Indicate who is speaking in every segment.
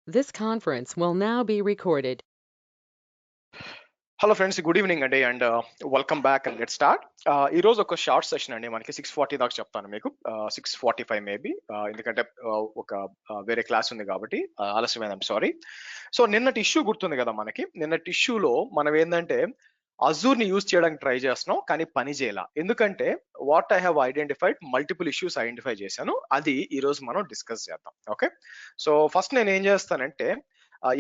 Speaker 1: This conference will now be recorded.
Speaker 2: Hello friends, good evening అండి and welcome back and get start. ఈ రోజు ఒక short session అండి. మనకి 6:40 దాకా చెప్తాను మీకు, 6:45 మేబీ, ఎందుకంటే ఒక వేరే క్లాస్ ఉంది కాబట్టి ఆలస్యమైన సారీ. సో నిన్నటి ఇష్యూ గుర్తుంది కదా మనకి. నిన్నటి ఇష్యూలో మనం ఏంటంటే అజూర్ ని యూజ్ చేయడానికి ట్రై చేస్తున్నాం, కానీ పని చేయాల. ఎందుకంటే what I have identified multiple issues identify చేశాను. అది ఈ రోజు మనం డిస్కస్ చేద్దాం. ఓకే, సో ఫస్ట్ నేను ఏం చేస్తానంటే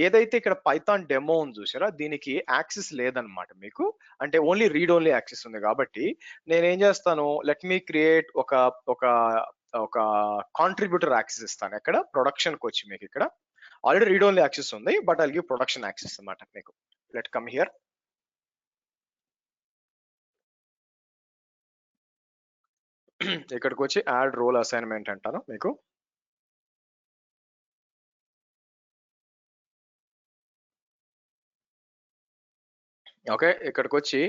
Speaker 2: ఏదైతే ఇక్కడ పైథాన్ డెమో ఉంది చూసారా, దీనికి యాక్సెస్ లేదనమాట మీకు. అంటే ఓన్లీ రీడ్ ఓన్లీ యాక్సెస్ ఉంది కాబట్టి నేను ఏం చేస్తాను, లెట్ మీ క్రియేట్ ఒక ఒక ఒక కాంట్రిబ్యూటర్ యాక్సెస్ ఇస్తాను. ఎక్కడ ప్రొడక్షన్ కి వచ్చి మీకు ఇక్కడ ఆల్రెడీ రీడ్ ఓన్లీ యాక్సెస్ ఉంది, but I give production access అనమాట మీకు. Let come here. ఇక్కడికి వచ్చి యాడ్ రోల్ అసైన్మెంట్ అంటాను మీకు. ఓకే, ఇక్కడికి వచ్చి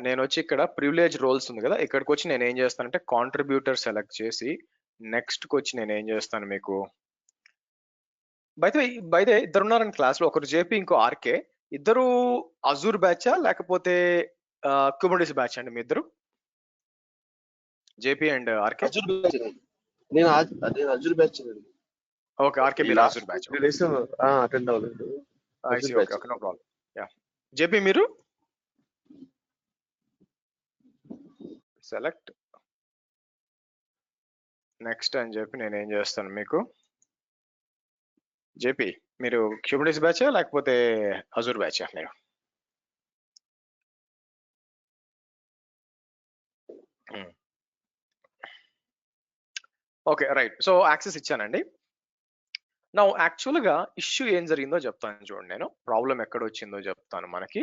Speaker 2: నేను వచ్చి ఇక్కడ ప్రివిలేజ్ రోల్స్ ఉంది కదా, ఇక్కడికి వచ్చి నేను ఏం చేస్తానంటే కాంట్రిబ్యూటర్ సెలెక్ట్ చేసి నెక్స్ట్ కి వచ్చి నేను ఏం చేస్తాను మీకు. బైదే ఇద్దరు ఉన్నారని క్లాస్ లో, ఒకరు జేపీ ఇంకో ఆర్కే. ఇద్దరు అజూర్ బ్యాచా లేకపోతే కుబర్నెటిస్ బ్యాచ్ అండి మీ ఇద్దరు? JP and RK.
Speaker 3: Azure batch నేను అజూర్ బ్యాచ్.
Speaker 2: ఓకే, ఆర్కే మీరు అజూర్ బ్యాచ్.
Speaker 3: అటెండ్ అవ్వలేదు.
Speaker 2: Okay, no problem. Yeah, JP మీరు సెలెక్ట్ నెక్స్ట్ అని చెప్పి నేను ఏం చేస్తాను మీకు. జేపీ మీరు కుబర్నెటిస్ బ్యాచా లేకపోతే అజూర్ బ్యాచా మీరు? ఓకే రైట్, సో యాక్సెస్ ఇచ్చానండి. నా యాక్చువల్గా ఇష్యూ ఏం జరిగిందో చెప్తాను చూడండి. నేను ప్రాబ్లం ఎక్కడ వచ్చిందో చెప్తాను. మనకి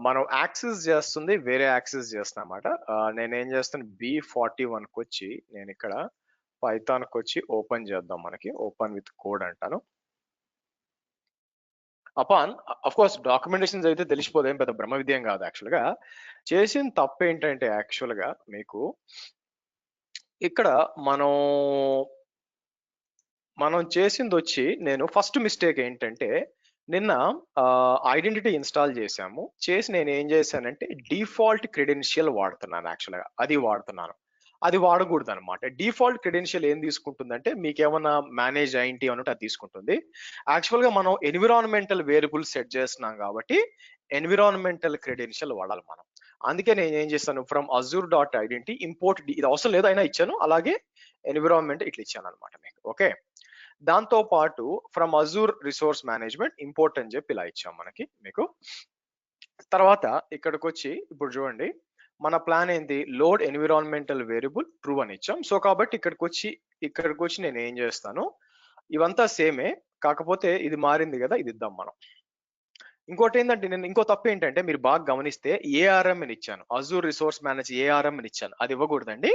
Speaker 2: మనం యాక్సెస్ చేస్తుంది వేరే యాక్సెస్ చేస్తాను అనమాట. నేనేం చేస్తాను, B41కి వచ్చి నేను ఇక్కడ పైథాన్కి వచ్చి ఓపెన్ చేద్దాం. మనకి ఓపెన్ విత్ కోడ్ అంటాను. అపాన్ అఫ్ కోర్స్ డాక్యుమెంటేషన్స్ అయితే తెలిసిపోదేం, పెద్ద బ్రహ్మ విద్యం కాదు. యాక్చువల్గా చేసిన తప్పు ఏంటంటే యాక్చువల్గా మీకు ఇక్కడ మనం చేసింది వచ్చి, నేను ఫస్ట్ మిస్టేక్ ఏంటంటే నిన్న ఐడెంటిటీ ఇన్స్టాల్ చేశాము. చేసి నేను ఏం చేశానంటే డిఫాల్ట్ క్రెడెన్షియల్ వాడుతున్నాను. యాక్చువల్గా అది వాడకూడదు అనమాట. డిఫాల్ట్ క్రెడెన్షియల్ ఏం తీసుకుంటుందంటే మీకు ఏమైనా మేనేజ్ ఐడెంటిటీ అన్నట్టు అది తీసుకుంటుంది. యాక్చువల్గా మనం ఎన్విరాన్మెంటల్ వేరియబుల్ సెట్ చేస్తున్నాం కాబట్టి ఎన్విరాన్మెంటల్ క్రెడెన్షియల్ వాడాలి మనం. అందుకే నేను ఏం చేస్తాను, from Azure dot identity import, ఇది అవసరం లేదు అయినా ఇచ్చాను, అలాగే ఎన్విరాన్మెంట్ ఇట్లా ఇచ్చాను అనమాట మీకు. ఓకే, దాంతో పాటు from Azure resource management import అని చెప్పి ఇలా ఇచ్చాం మనకి మీకు. తర్వాత ఇక్కడికి వచ్చి ఇప్పుడు చూడండి, మన ప్లాన్ ఏంటి, లోడ్ ఎన్విరాన్మెంటల్ వేరియబుల్ ట్రూ అని ఇచ్చాం. సో కాబట్టి ఇక్కడికి వచ్చి నేను ఏం చేస్తాను, ఇవంతా సేమే, కాకపోతే ఇది మారింది కదా, ఇది ఇద్దాం మనం. ఇంకోటి ఏంటంటే నేను ఇంకో తప్పు ఏంటంటే మీరు బాగా గమనిస్తే ఏఆర్ఎం అని ఇచ్చాను, అజూర్ రిసోర్స్ మేనేజ్ ఏఆర్ఎం అని ఇచ్చాను. అది ఇవ్వకూడదండి.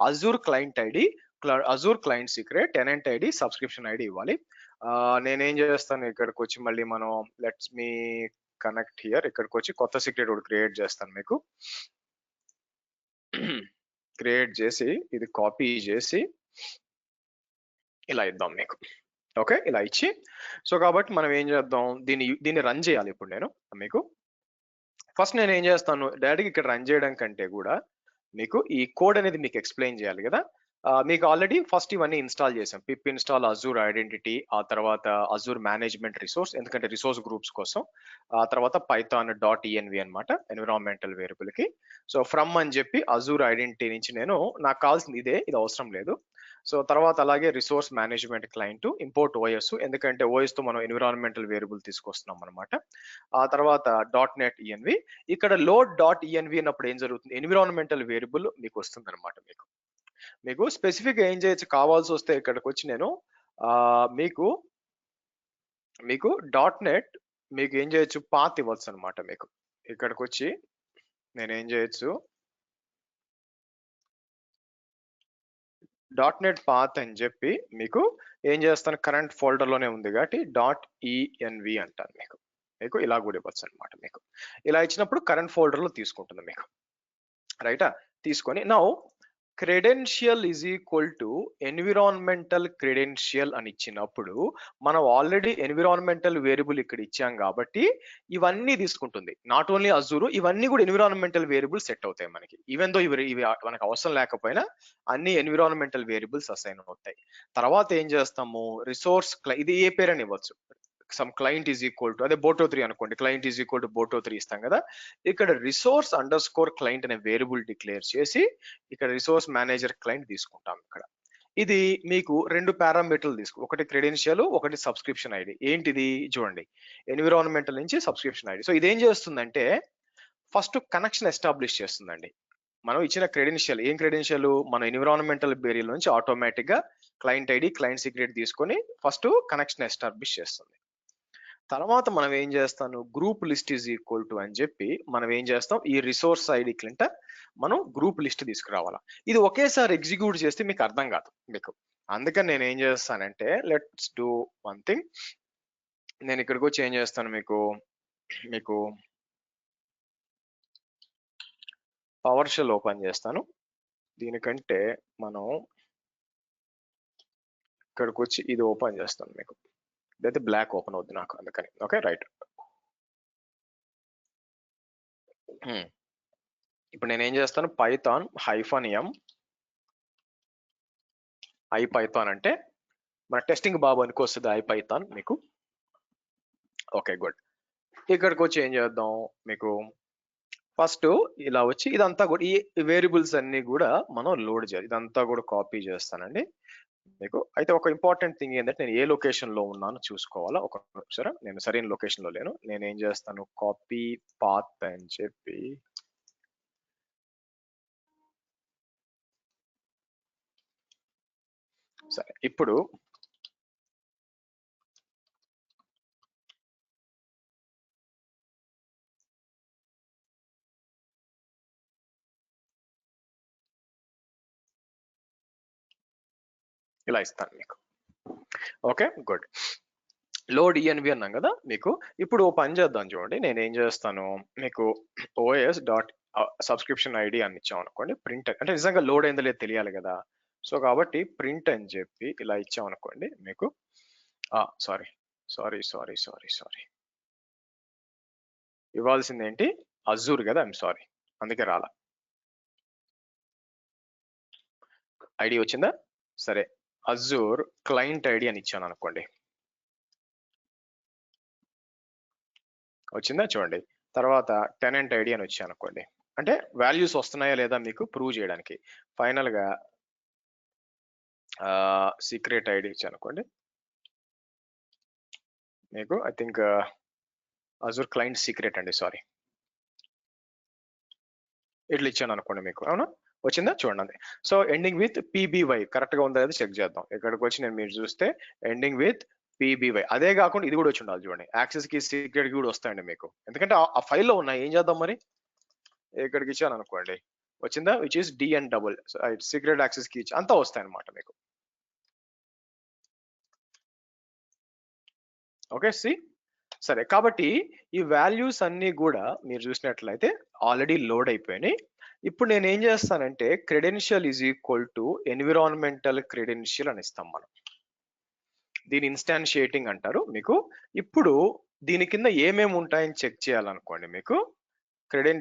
Speaker 2: Azure client ID, Azure client secret, tenant ID, subscription ID ఇవ్వాలి. నేనేం చేస్తాను, ఇక్కడికి వచ్చి మళ్ళీ మనం లెట్స్ మీ కనెక్ట్ హియర్. ఇక్కడికి వచ్చి కొత్త సీక్రెట్ ఒకటి క్రియేట్ చేస్తాను మీకు. క్రియేట్ చేసి ఇది కాపీ చేసి ఇలా ఇద్దాం మీకు. ఓకే, ఇలా ఇచ్చి సో కాబట్టి మనం ఏం చేద్దాం, దీన్ని రన్ చేయాలి ఇప్పుడు నేను మీకు. ఫస్ట్ నేను ఏం చేస్తాను, డైరెక్ట్గా ఇక్కడ రన్ చేయడం కంటే కూడా మీకు ఈ కోడ్ అనేది మీకు ఎక్స్ప్లెయిన్ చేయాలి కదా. మీకు ఆల్రెడీ ఫస్ట్ ఇవన్నీ ఇన్స్టాల్ చేసాం, పిప్ ఇన్స్టాల్ అజూర్ ఐడెంటిటీ, ఆ తర్వాత అజూర్ మేనేజ్మెంట్ రిసోర్స్, ఎందుకంటే రిసోర్స్ గ్రూప్స్ కోసం, ఆ తర్వాత పైథాన్ .env అనమాట ఎన్విరాన్మెంటల్ వేరియబుల్ కి. సో ఫ్రమ్ అని చెప్పి అజూర్ ఐడెంటిటీ నుంచి నాకు కావాల్సింది ఇదే, ఇది అవసరం లేదు. సో తర్వాత అలాగే resource management client import OS, ఎందుకంటే ఓఎస్ తో మనం ఎన్విరాన్మెంటల్ వేరియబుల్ తీసుకొస్తున్నాం అనమాట. ఆ తర్వాత .net env, ఇక్కడ లోడ్ .env అన్నప్పుడు ఏం జరుగుతుంది, ఎన్విరాన్మెంటల్ వేరియబుల్ మీకు వస్తుంది అనమాట. మీకు స్పెసిఫిక్ ఏం చేయొచ్చు కావాల్సి వస్తే ఇక్కడికి వచ్చి నేను మీకు .net మీకు ఏం చేయొచ్చు, పాత్ ఇవ్వచ్చు అనమాట మీకు. ఇక్కడికి వచ్చి నేను ఏం చేయొచ్చు, .net పాత్ అని చెప్పి మీకు ఏం చేస్తాను, కరెంట్ ఫోల్డర్ లోనే ఉంది కాబట్టి .env అంటాను మీకు ఇలా కూడా ఇవ్వచ్చు అనమాట. మీకు ఇలా ఇచ్చినప్పుడు కరెంట్ ఫోల్డర్ లో తీసుకుంటుంది మీకు. రైటా, తీసుకొని now credential is equal to environmental credential అని ఇచ్చినప్పుడు మనం ఆల్రెడీ ఎన్విరాన్మెంటల్ వేరియబుల్ ఇక్కడ ఇచ్చాం కాబట్టి ఇవన్నీ తీసుకుంటుంది. నాట్ ఓన్లీ అజూర్, ఇవన్నీ కూడా ఎన్విరాన్మెంటల్ వేరియబుల్ సెట్ అవుతాయి మనకి. ఈవెన్ దో ఇవి మనకు అవసరం లేకపోయినా అన్ని ఎన్విరాన్మెంటల్ వేరియబుల్స్ అసైన్ అవుతాయి. తర్వాత ఏం చేస్తాము, రిసోర్స్ ఇది ఏ పేరు అని ఇవ్వచ్చు. Some client is equal to, అదే బోటో 3 అనుకోండి, క్లయింట్ ఈజ్ ఈక్వల్ టు బోటో 3 ఇస్తాం కదా. ఇక్కడ రిసోర్స్ అండర్ స్కోర్ క్లయింట్ అనే వేరియబుల్ డిక్లేర్ చేసి ఇక్కడ రిసోర్స్ మేనేజర్ క్లయింట్ తీసుకుంటాం. ఇక్కడ ఇది మీకు 2 పారామీటర్లు ఒకటి క్రెడెన్షియల్, ఒకటి సబ్స్క్రిప్షన్ ఐడి. ఏంటిది చూడండి, ఎన్విరాన్మెంటల్ నుంచి సబ్స్క్రిప్షన్ ఐడి. సో ఇదేం చేస్తుందంటే ఫస్ట్ కనెక్షన్ ఎస్టాబ్లిష్ చేస్తుందండి. మనం ఇచ్చిన క్రెడెన్షియల్, ఏం క్రెడెన్షియల్, మన ఎన్విరాన్మెంటల్ వేరియబుల్ నుంచి ఆటోమేటిక్ గా క్లయింట్ ఐడి, క్లయింట్ సీక్రెట్ తీసుకొని ఫస్ట్ కనెక్షన్ ఎస్టాబ్లిష్ చేస్తుంది. తర్వాత మనం ఏం చేస్తాను, group list is equal to అని చెప్పి మనం ఏం చేస్తాం, ఈ రిసోర్స్ ఐడి క్లింట మనం గ్రూప్ లిస్ట్ తీసుకురావాలా. ఇది ఒకేసారి ఎగ్జిక్యూట్ చేస్తే మీకు అర్థం కాదు మీకు. అందుకని నేను ఏం చేస్తానంటే, లెట్స్ డూ వన్ థింగ్. నేను ఇక్కడికి వచ్చి ఏం చేస్తాను, మీకు పవర్ షెల్ ఓపెన్ చేస్తాను. దీనికంటే మనం ఇక్కడికి వచ్చి ఇది ఓపెన్ చేస్తాను. మీకు ఇదైతే బ్లాక్ ఓపెన్ అవుద్ది నాకు, అందుకని. Okay, right. ఇప్పుడు నేను ఏం చేస్తాను, పైథాన్ -m ఐపైథాన్ అంటే మన టెస్టింగ్ బాబు అనుకో వస్తుంది ఐపైథాన్ మీకు. Okay, good. ఇక్కడికి వచ్చి ఏం చేద్దాం, మీకు ఫస్ట్ ఇలా వచ్చి ఇదంతా కూడా ఈ వేరియబుల్స్ అన్ని కూడా మనం లోడ్ చేయాలి. ఇదంతా కూడా కాపీ చేస్తానండి మీకు. అయితే ఒక ఇంపార్టెంట్ థింగ్ ఏంటంటే నేను ఏ లొకేషన్ లో ఉన్నానో చూసుకోవాలా. ఒక సరే, నేను సరైన లొకేషన్ లో లేను. నేను ఏం చేస్తాను, కాపీ పాత్ అని చెప్పి సరే. ఇప్పుడు ఇలా ఇస్తాను మీకు. Okay, good. లోడ్ ఈఎన్వి అన్నాం కదా మీకు. ఇప్పుడు ఓ పని చేద్దాం చూడండి. నేను ఏం చేస్తాను, మీకు ఓఎస్ డాట్ సబ్స్క్రిప్షన్ ఐడి అని ఇచ్చాం అనుకోండి. ప్రింట్ అంటే నిజంగా లోడ్ అయిందో లేదో తెలియాలి కదా. సో కాబట్టి ప్రింట్ అని చెప్పి ఇలా ఇచ్చాం అనుకోండి మీకు. Sorry sorry sorry sorry sorry ఇవ్వాల్సింది ఏంటి, అజూర్ కదా. ఐఎమ్ సారీ, అందుకే రాలా. ఐడి వచ్చిందా? సరే, అజూర్ క్లయింట్ ఐడి అని ఇచ్చాను అనుకోండి. వచ్చిందా చూడండి. తర్వాత టెనెంట్ ఐడి అని వచ్చాను అనుకోండి. అంటే వాల్యూస్ వస్తున్నాయా లేదా మీకు ప్రూవ్ చేయడానికి. ఫైనల్ గా సీక్రెట్ ఐడి ఇచ్చాను అనుకోండి మీకు. I think Azure client secret అండి, సారీ. ఇట్లా ఇచ్చాను అనుకోండి మీకు. అవునా, వచ్చిందా చూడండి అంతే. సో ఎండింగ్ విత్ పీబీవై కరెక్ట్ గా ఉందా లేదా చెక్ చేద్దాం. ఇక్కడికి వచ్చి నేను మీరు చూస్తే ఎండింగ్ విత్ పీబీవై, అదే కాకుండా ఇది కూడా వచ్చి ఉండాలి చూడండి. యాక్సెస్ కి సీక్రెట్ కి కూడా వస్తాయండి మీకు, ఎందుకంటే ఆ ఫైల్లో ఉన్నాయి. ఏం చేద్దాం మరి, ఇక్కడికి ఇచ్చాను అనుకోండి, వచ్చిందా, which is DN double secret access కి అంతా వస్తాయి అనమాట మీకు. Okay, see. సరే, కాబట్టి ఈ వాల్యూస్ అన్ని కూడా మీరు చూసినట్లయితే ఆల్రెడీ లోడ్ అయిపోయినాయి. ఇప్పుడు నేను ఏం చేస్తానంటే credential is equal to environmental credential అని ఇస్తాం మనం. దీని ఇన్స్టాన్షియేటింగ్ అంటారు మీకు. ఇప్పుడు దీని కింద ఏమేమి ఉంటాయని చెక్ చేయాలనుకోండి మీకు.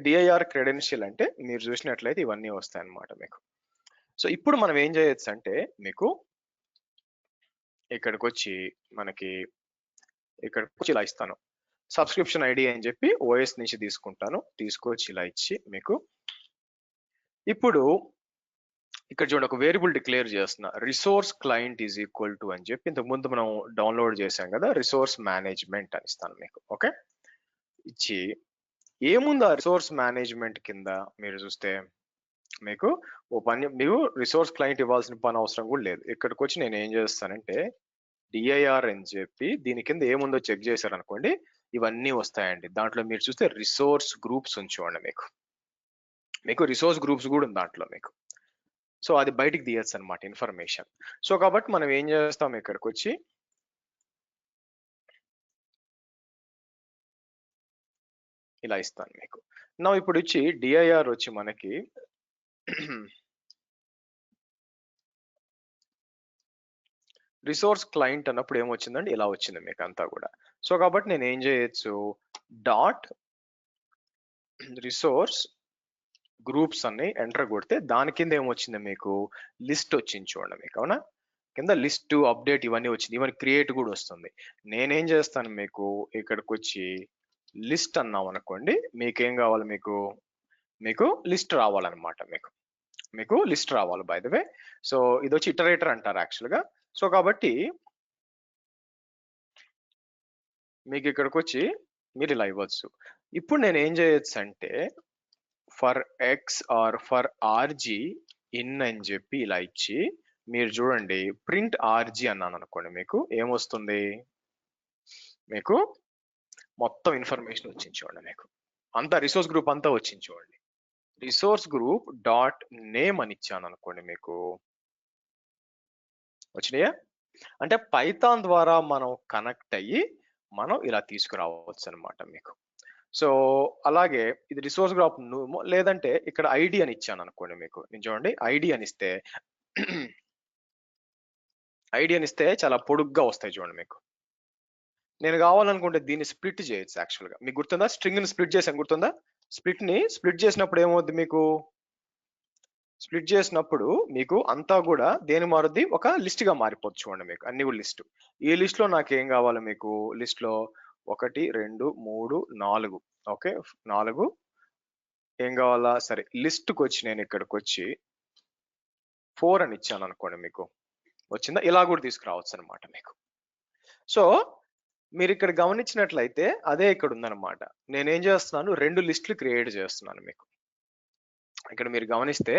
Speaker 2: డిఐఆర్ క్రెడెన్షియల్ అంటే మీరు చూసినట్లయితే ఇవన్నీ వస్తాయి అన్నమాట మీకు. సో ఇప్పుడు మనం ఏం చేయొచ్చు అంటే మీకు ఇక్కడికి వచ్చి మనకి ఇక్కడికి వచ్చి ఇలా ఇస్తాను, సబ్స్క్రిప్షన్ ఐడి అని చెప్పి ఓఎస్ నుంచి తీసుకుంటాను. తీసుకొచ్చి ఇలా ఇచ్చి మీకు ఇప్పుడు ఇక్కడ చూడండి ఒక వేరియబుల్ డిక్లేర్ చేస్తున్నా, resource client is equal to అని చెప్పి ఇంతకు ముందు మనం డౌన్లోడ్ చేసాం కదా, రిసోర్స్ మేనేజ్మెంట్ అని ఇస్తాను మీకు. ఓకే, ఇచ్చి ఏముంది ఆ రిసోర్స్ మేనేజ్మెంట్ కింద మీరు చూస్తే మీకు ఓ పని, మీరు రిసోర్స్ క్లయింట్ ఇవ్వాల్సిన పని అవసరం కూడా లేదు. ఇక్కడికి వచ్చి నేను ఏం చేస్తానంటే డిఐఆర్ అని చెప్పి దీని కింద ఏముందో చెక్ చేశారు అనుకోండి, ఇవన్నీ వస్తాయండి. దాంట్లో మీరు చూస్తే రిసోర్స్ గ్రూప్స్ ఉంచుకోండి మీకు రిసోర్స్ గ్రూప్స్ కూడా ఉంది దాంట్లో మీకు. సో అది బయటికి తీయచ్చు అనమాట ఇన్ఫర్మేషన్. సో కాబట్టి మనం ఏం చేస్తాం, ఇక్కడికి వచ్చి ఇలా ఇస్తాను మీకు. నా ఇప్పుడు వచ్చి డిఐఆర్ వచ్చి మనకి రిసోర్స్ క్లయింట్ అన్నప్పుడు ఏమొచ్చిందండి, ఇలా వచ్చింది మీకు అంతా కూడా. సో కాబట్టి నేను ఏం చేయొచ్చు, డాట్ రిసోర్స్ గ్రూప్స్ అన్ని ఎంటర్ కొడితే దాని కింద ఏమొచ్చింది మీకు, లిస్ట్ వచ్చింది చూడండి మీకు. అవునా, కింద లిస్ట్ అప్డేట్ ఇవన్నీ వచ్చింది, ఇవన్నీ క్రియేట్ కూడా వస్తుంది. నేనేం చేస్తాను మీకు, ఇక్కడికి వచ్చి లిస్ట్ అన్నాం అనుకోండి, మీకేం కావాలి, మీకు లిస్ట్ రావాలన్నమాట. మీకు లిస్ట్ రావాలి బై ద వే. సో ఇది వచ్చి ఇటరేటర్ అంటారు యాక్చువల్గా. సో కాబట్టి మీకు ఇక్కడికి వచ్చి మీరు ఇలా ఇవ్వచ్చు. ఇప్పుడు నేను ఏం చేయొచ్చు అంటే for x r for RG in అని చెప్పి ఇలా ఇచ్చి మీరు చూడండి ప్రింట్ ఆర్జీ అన్నాను అనుకోండి, మీకు ఏమొస్తుంది, మీకు మొత్తం ఇన్ఫర్మేషన్ వచ్చింది చూడండి. మీకు అంతా రిసోర్స్ గ్రూప్ అంతా వచ్చింది చూడండి. రిసోర్స్ గ్రూప్ డాట్ నేమ్ అని ఇచ్చాను అనుకోండి, మీకు వచ్చినాయా. అంటే పైథాన్ ద్వారా మనం కనెక్ట్ అయ్యి మనం ఇలా తీసుకురావచ్చు అనమాట మీకు. సో అలాగే ఇది రిసోర్స్ గ్రూప్ లేదంటే ఇక్కడ ఐడి అని ఇచ్చాను అనుకోండి, మీకు నేను చూడండి ఐడి అని ఇస్తే చాలా పొడుగ్గా వస్తాయి చూడండి మీకు. నేను కావాలనుకుంటే దీన్ని స్ప్లిట్ చేయొచ్చు యాక్చువల్గా. మీకు గుర్తుందా, స్ట్రింగ్ ని స్ప్లిట్ చేసాను గుర్తుందా, స్ప్లిట్ చేసినప్పుడు ఏమవుద్ది మీకు, స్ప్లిట్ చేసినప్పుడు మీకు అంతా కూడా దేని మారుద్ది, ఒక లిస్ట్ గా మారిపోతుంది చూడండి మీకు, అన్ని కూడా లిస్ట్. ఈ లిస్ట్ లో నాకు ఏం కావాలి, మీకు లిస్ట్ లో 1 2 3 4, ఓకే 4 ఏం కావాలా, సరే లిస్ట్ కి వచ్చి నేను ఇక్కడికి వచ్చి 4 అని ఇచ్చాను అనుకోండి, మీకు వచ్చిందా. ఇలా కూడా తీసుకురావచ్చు అనమాట మీకు. సో మీరు ఇక్కడ గమనించినట్లయితే అదే ఇక్కడ ఉందన్నమాట. నేనేం చేస్తున్నాను, 2 లిస్టులు క్రియేట్ చేస్తున్నాను మీకు. ఇక్కడ మీరు గమనిస్తే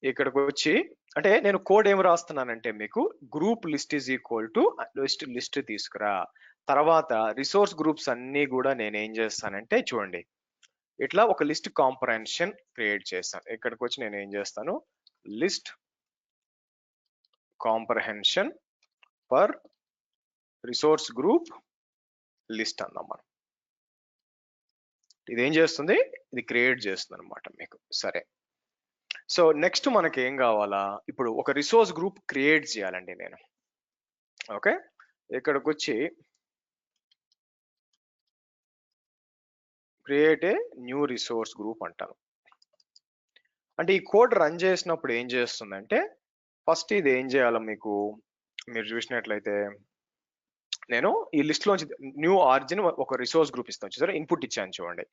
Speaker 2: ఇక్కడికి వచ్చి అంటే నేను కోడ్ ఏం రాస్తున్నానంటే మీకు group list is equal to list తీసుకురా, తర్వాత రిసోర్స్ గ్రూప్స్ అన్ని కూడా నేను ఏం చేస్తానంటే చూడండి ఇట్లా ఒక లిస్ట్ కాంప్రహెన్షన్ క్రియేట్ చేస్తాను. ఇక్కడికి వచ్చి నేను ఏం చేస్తాను, list comprehension for resource group list అన్నాం మనం. ఇదేం చేస్తుంది, ఇది క్రియేట్ చేస్తుంది అనమాట మీకు. సరే, సో నెక్స్ట్ మనకి ఏం కావాలా, ఇప్పుడు ఒక రిసోర్స్ గ్రూప్ క్రియేట్ చేయాలండి నేను. ఓకే, ఇక్కడికి వచ్చి create a new resource group అంటాను. అంటే ఈ కోడ్ రన్ చేసినప్పుడు ఏం చేస్తుందంటే ఫస్ట్ ఇది ఏం చేయాలో మీకు మీరు చూసినట్లయితే నేను ఈ లిస్ట్ లోంచి న్యూ ఆర్జిన్ ఒక రిసోర్స్ గ్రూప్ ఇస్తాను చూసారా, ఇన్పుట్ ఇచ్చాను చూడండి.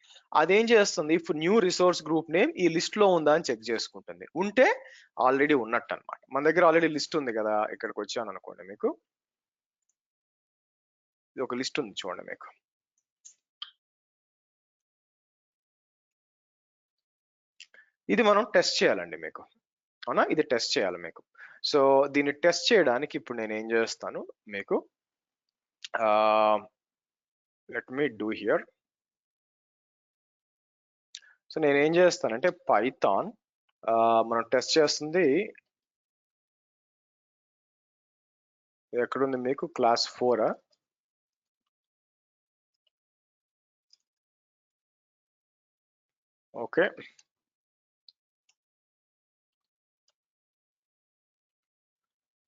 Speaker 2: అదేం చేస్తుంది, if new resource group name ఈ లిస్ట్ లో ఉందా అని చెక్ చేసుకుంటుంది. ఉంటే ఆల్రెడీ ఉన్నట్టు అనమాట. మన దగ్గర ఆల్రెడీ లిస్ట్ ఉంది కదా, ఇక్కడికి వచ్చాను అనుకోండి, మీకు ఇది ఒక లిస్ట్ ఉంది చూడండి మీకు. ఇది మనం టెస్ట్ చేయాలండి మీకు, అవునా, ఇది టెస్ట్ చేయాలి మీకు. సో దీన్ని టెస్ట్ చేయడానికి ఇప్పుడు నేను ఏం చేస్తాను మీకు, let me do here. So నేను ఏం చేస్తానంటే పైథాన్ మనం టెస్ట్ చేస్తుంది ఎక్కడుంది మీకు, క్లాస్ 4. ఓకే,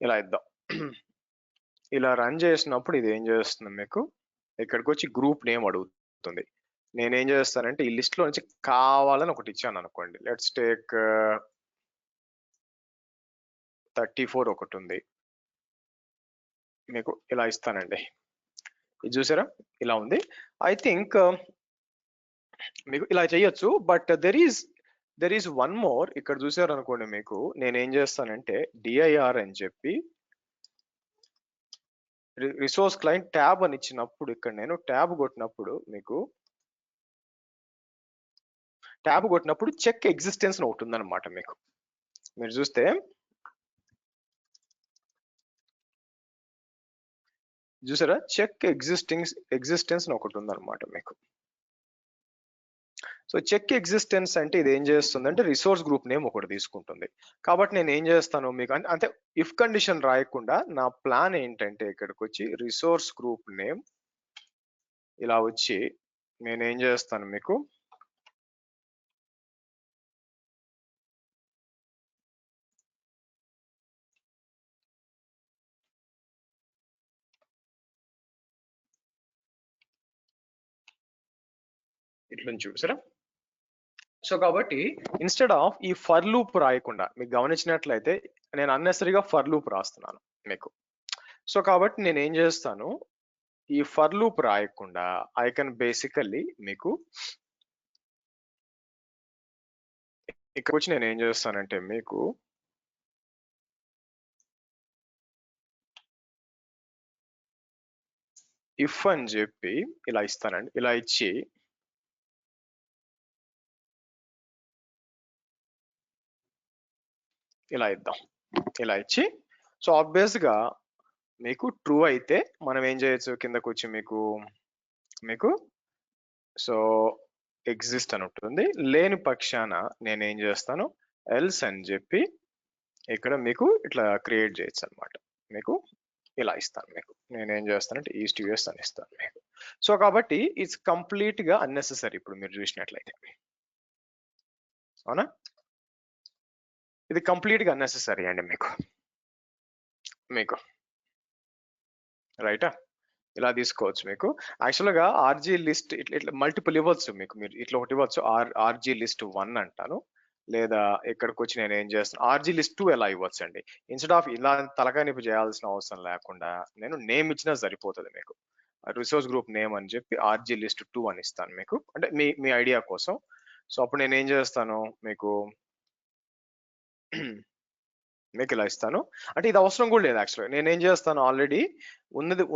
Speaker 2: ఇలా ఇద్దాం. ఇలా రన్ చేసినప్పుడు ఇది ఏం చేస్తుంది మీకు, ఇక్కడికి వచ్చి గ్రూప్ నేమ్ అడుగుతుంది. నేనేం చేస్తానంటే ఈ లిస్ట్ లో నుంచి కావాలని ఒకటి ఇచ్చాను అనుకోండి, లెట్స్ టేక్ 34 ఒకటి ఉంది మీకు, ఇలా ఇస్తానండి. ఇది చూసారా, ఇలా ఉంది. ఐ థింక్ మీకు ఇలా చేయొచ్చు, but there is one more. ఇక్కడ చూసారు అనుకోండి మీకు, నేనేం చేస్తానంటే డిఐఆర్ అని చెప్పి రిసోర్స్ క్లయింట్ ట్యాబ్ అని ఇచ్చినప్పుడు ఇక్కడ నేను ట్యాబ్ కొట్టినప్పుడు చెక్ ఎగ్జిస్టెన్స్ ఒకటి ఉందన్నమాట మీకు. మీరు చూస్తే చూసారా, చెక్ ఎగ్జిస్టెన్స్ ఒకటి ఉందన్నమాట మీకు. సో చెక్ ఎగ్జిస్టెన్స్ అంటే ఇది ఏం చేస్తుంది అంటే రిసోర్స్ గ్రూప్ నేమ్ ఒకటి తీసుకుంటుంది. కాబట్టి నేను ఏం చేస్తాను మీకు అంటే ఇఫ్ కండిషన్ రాయకుండా నా ప్లాన్ ఏంటంటే ఇక్కడికి వచ్చి రిసోర్స్ గ్రూప్ నేమ్ ఇలా వచ్చి నేనేం చేస్తాను మీకు, ఇట్లా చూసారా. సో కాబట్టి ఇన్స్టెడ్ ఆఫ్ ఈ ఫర్ లూప్ రాయకుండా మీకు గమనించినట్లయితే నేను అన్నెసరీగా ఫర్ లూప్ రాస్తున్నాను మీకు. సో కాబట్టి నేను ఏం చేస్తాను, ఈ ఫర్ లూప్ రాయకుండా ఐ కెన్ బేసికల్లీ మీకు ఇక్కడ వచ్చి నేను ఏం చేస్తానంటే మీకు ఇఫ్ అని చెప్పి ఇలా ఇస్తానండి. ఇలా ఇచ్చి ఇలా ఇద్దాం. ఇలా ఇచ్చి సో ఆబ్వియస్ గా మీకు ట్రూ అయితే మనం ఏం చేయొచ్చు, కిందకు వచ్చి మీకు సో ఎగ్జిస్ట్ అని ఉంటుంది. లేని పక్షాన నేను ఏం చేస్తాను, ఎల్స్ అని చెప్పి ఇక్కడ మీకు ఇట్లా క్రియేట్ చేయొచ్చు అనమాట. మీకు ఇలా ఇస్తాను. మీకు నేను ఏం చేస్తానంటే ఈస్ట్ యూఎస్ అని ఇస్తాను మీకు. సో కాబట్టి ఇట్స్ కంప్లీట్ గా అన్నెసెసరీ. ఇప్పుడు మీరు చూసినట్లయితే అవునా, ఇది కంప్లీట్ గా అన్నెసెసరీ అండి మీకు రైటా. ఇలా తీసుకోవచ్చు. మీకు యాక్చువల్ గా ఆర్జీ లిస్ట్ ఇట్లా మల్టిపుల్ ఇవ్వచ్చు మీకు. మీరు ఇట్లా ఒకటి ఇవ్వచ్చు, ఆర్జీ లిస్ట్ 1 అంటాను, లేదా ఇక్కడికి వచ్చి నేను ఏం చేస్తాను ఆర్జీ లిస్ట్ 2 ఎలా ఇవ్వచ్చు అండి. ఇన్స్టెడ్ ఆఫ్ ఇలా తలకానిపు చేయాల్సిన అవసరం లేకుండా నేను నేమ్ ఇచ్చినా సరిపోతుంది మీకు. రిసోర్స్ గ్రూప్ నేమ్ అని చెప్పి ఆర్జీ లిస్ట్ 2 అని ఇస్తాను మీకు, అంటే మీ ఐడియా కోసం. సో అప్పుడు నేను ఏం చేస్తాను మీకు ఇలా ఇస్తాను. అంటే ఇది అవసరం కూడా లేదు యాక్చువల్గా. నేను ఏం చేస్తాను, ఆల్రెడీ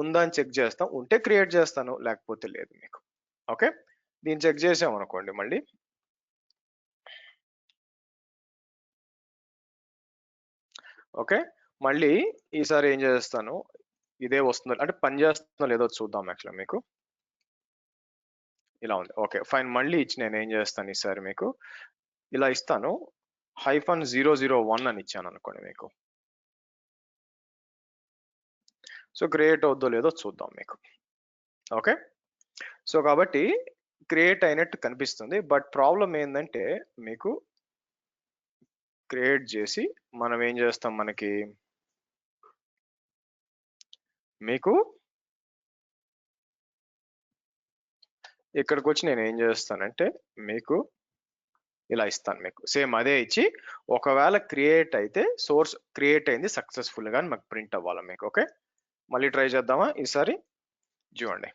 Speaker 2: ఉందా అని చెక్ చేస్తాను, ఉంటే క్రియేట్ చేస్తాను, లేకపోతే లేదు మీకు. ఓకే, దీన్ని చెక్ చేసాం అనుకోండి మళ్ళీ. ఓకే, మళ్ళీ ఈసారి ఏం చేస్తాను, ఇదే వస్తుందో అంటే పని చేస్తుందో లేదో చూద్దాం. యాక్చువల్గా మీకు ఇలా ఉంది. Okay fine. మళ్ళీ ఇచ్చి నేను ఏం చేస్తాను ఈసారి మీకు ఇలా ఇస్తాను, -001 అని ఇచ్చాను అనుకోండి మీకు. సో క్రియేట్ అవుద్దో లేదో చూద్దాం మీకు. ఓకే, సో కాబట్టి క్రియేట్ అయినట్టు కనిపిస్తుంది. బట్ ప్రాబ్లం ఏంటంటే మీకు క్రియేట్ చేసి మనం ఏం చేస్తాం, మీకు ఇక్కడికి వచ్చి నేను ఏం చేస్తానంటే మీకు ఇలా ఇస్తాను. మీకు సేమ్ అదే ఇచ్చి ఒకవేళ క్రియేట్ అయితే సోర్స్ క్రియేట్ అయింది సక్సెస్ఫుల్ గా మాకు ప్రింట్ అవ్వాలి మీకు. ఓకే, మళ్ళీ ట్రై చేద్దామా ఈసారి. చూడండి